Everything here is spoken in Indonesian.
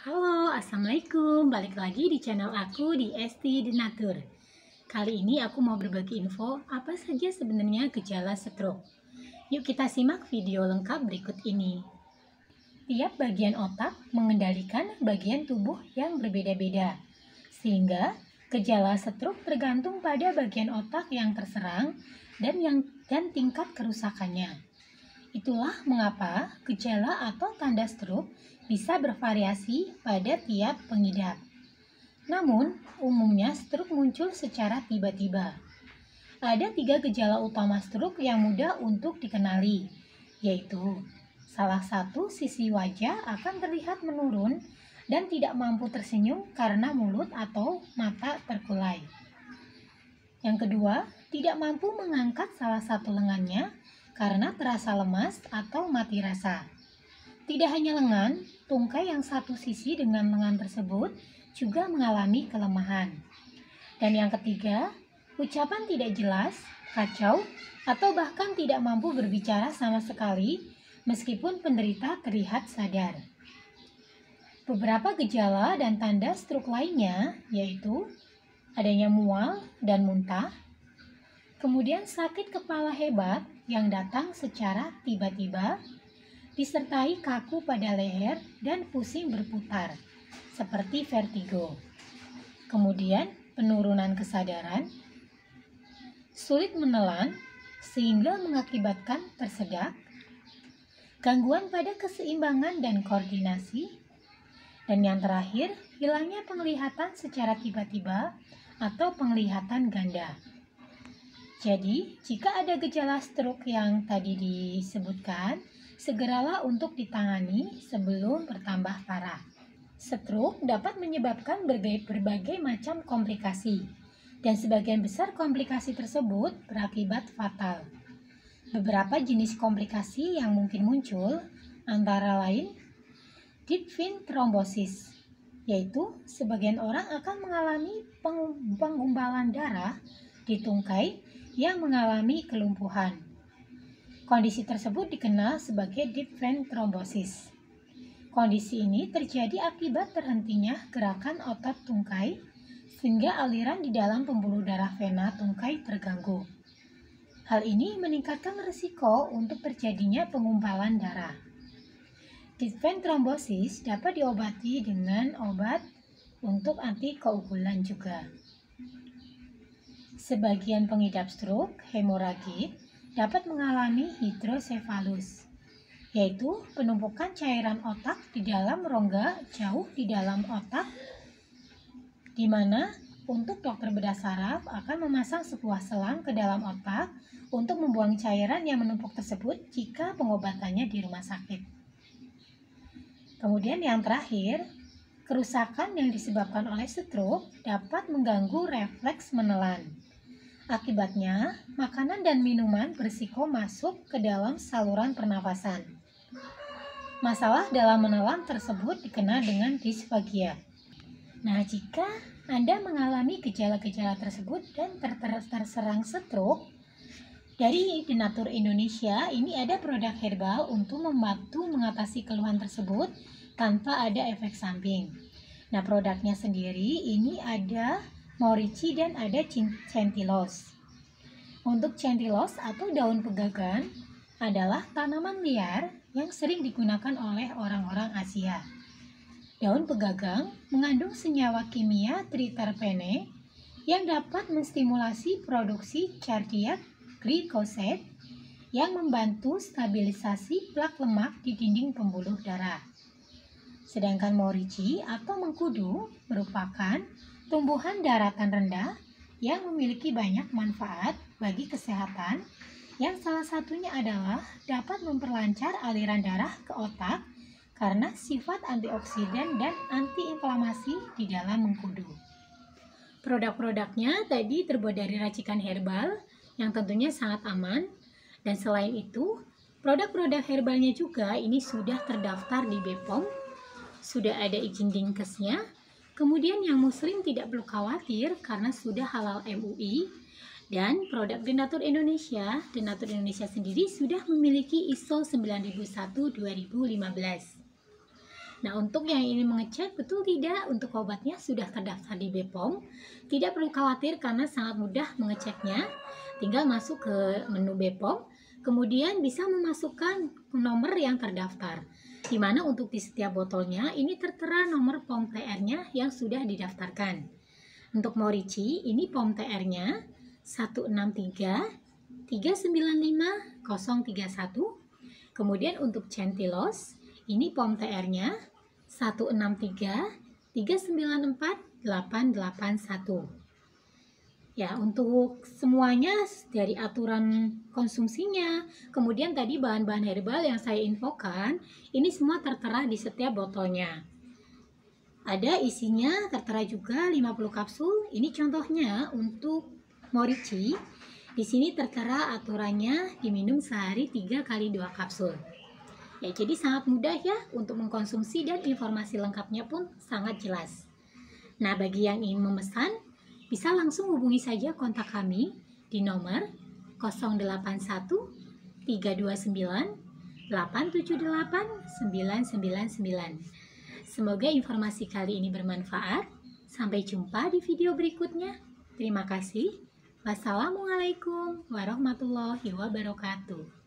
Halo, assalamualaikum. Balik lagi di channel aku di Esti Denatur. Kali ini aku mau berbagi info apa saja sebenarnya gejala stroke. Yuk kita simak video lengkap berikut ini. Tiap bagian otak mengendalikan bagian tubuh yang berbeda-beda, sehingga gejala stroke tergantung pada bagian otak yang terserang dan tingkat kerusakannya. Itulah mengapa gejala atau tanda stroke bisa bervariasi pada tiap pengidap. Namun, umumnya stroke muncul secara tiba-tiba. Ada 3 gejala utama stroke yang mudah untuk dikenali, yaitu salah satu sisi wajah akan terlihat menurun dan tidak mampu tersenyum karena mulut atau mata terkulai. Yang kedua, tidak mampu mengangkat salah satu lengannya karena terasa lemas atau mati rasa. Tidak hanya lengan, tungkai yang satu sisi dengan lengan tersebut juga mengalami kelemahan. Dan yang ketiga, ucapan tidak jelas, kacau, atau bahkan tidak mampu berbicara sama sekali meskipun penderita terlihat sadar. Beberapa gejala dan tanda stroke lainnya yaitu adanya mual dan muntah, kemudian sakit kepala hebat yang datang secara tiba-tiba, disertai kaku pada leher dan pusing berputar, seperti vertigo. Kemudian penurunan kesadaran, sulit menelan sehingga mengakibatkan tersedak, gangguan pada keseimbangan dan koordinasi, dan yang terakhir, hilangnya penglihatan secara tiba-tiba atau penglihatan ganda. Jadi, jika ada gejala stroke yang tadi disebutkan, segeralah untuk ditangani sebelum bertambah parah. Stroke dapat menyebabkan berbagai macam komplikasi, dan sebagian besar komplikasi tersebut berakibat fatal. Beberapa jenis komplikasi yang mungkin muncul antara lain deep vein thrombosis, yaitu sebagian orang akan mengalami penggumpalan darah di tungkai yang mengalami kelumpuhan. Kondisi tersebut dikenal sebagai deep vein thrombosis. Kondisi ini terjadi akibat terhentinya gerakan otot tungkai sehingga aliran di dalam pembuluh darah vena tungkai terganggu. Hal ini meningkatkan risiko untuk terjadinya penggumpalan darah. Deep vein thrombosis dapat diobati dengan obat untuk antikoagulan juga. Sebagian pengidap stroke hemoragik dapat mengalami hidrosefalus, yaitu penumpukan cairan otak di dalam rongga jauh di dalam otak, di mana untuk dokter bedah saraf akan memasang sebuah selang ke dalam otak untuk membuang cairan yang menumpuk tersebut jika pengobatannya di rumah sakit. Kemudian yang terakhir, kerusakan yang disebabkan oleh stroke dapat mengganggu refleks menelan. Akibatnya, makanan dan minuman berisiko masuk ke dalam saluran pernafasan. Masalah dalam menelan tersebut dikenal dengan disfagia. Nah, jika Anda mengalami gejala-gejala tersebut dan terserang stroke, dari Denatur Indonesia ini ada produk herbal untuk membantu mengatasi keluhan tersebut tanpa ada efek samping. Nah, produknya sendiri ini ada morici dan ada centilos. Untuk centilos atau daun pegagan adalah tanaman liar yang sering digunakan oleh orang-orang Asia. Daun pegagan mengandung senyawa kimia triterpene yang dapat menstimulasi produksi cardiac glycosid yang membantu stabilisasi plak lemak di dinding pembuluh darah. Sedangkan morici atau mengkudu merupakan tumbuhan daratan rendah yang memiliki banyak manfaat bagi kesehatan, yang salah satunya adalah dapat memperlancar aliran darah ke otak karena sifat antioksidan dan antiinflamasi di dalam mengkudu. Produk-produknya tadi terbuat dari racikan herbal yang tentunya sangat aman, dan selain itu produk-produk herbalnya juga ini sudah terdaftar di BPOM, sudah ada izin dinkesnya. Kemudian yang muslim tidak perlu khawatir karena sudah halal MUI, dan produk Denatur Indonesia sendiri sudah memiliki ISO 9001-2015. Nah, untuk yang ingin mengecek betul tidak untuk obatnya sudah terdaftar di BPOM, tidak perlu khawatir karena sangat mudah mengeceknya. Tinggal masuk ke menu BPOM, kemudian bisa memasukkan nomor yang terdaftar. Di mana untuk di setiap botolnya ini tertera nomor POM TR-nya yang sudah didaftarkan. Untuk Morici, ini POM TR-nya 163 395 031. Kemudian untuk Centilos, ini POM TR-nya 163 394 881. Ya, untuk semuanya dari aturan konsumsinya, kemudian tadi bahan-bahan herbal yang saya infokan, ini semua tertera di setiap botolnya. Ada isinya tertera juga 50 kapsul. Ini contohnya untuk Morici. Di sini tertera aturannya diminum sehari 3 kali 2 kapsul. Ya, jadi sangat mudah ya untuk mengkonsumsi dan informasi lengkapnya pun sangat jelas. Nah, bagi yang ingin memesan, bisa langsung hubungi saja kontak kami di nomor 081 329 878 999. Semoga informasi kali ini bermanfaat. Sampai jumpa di video berikutnya. Terima kasih. Wassalamualaikum warahmatullahi wabarakatuh.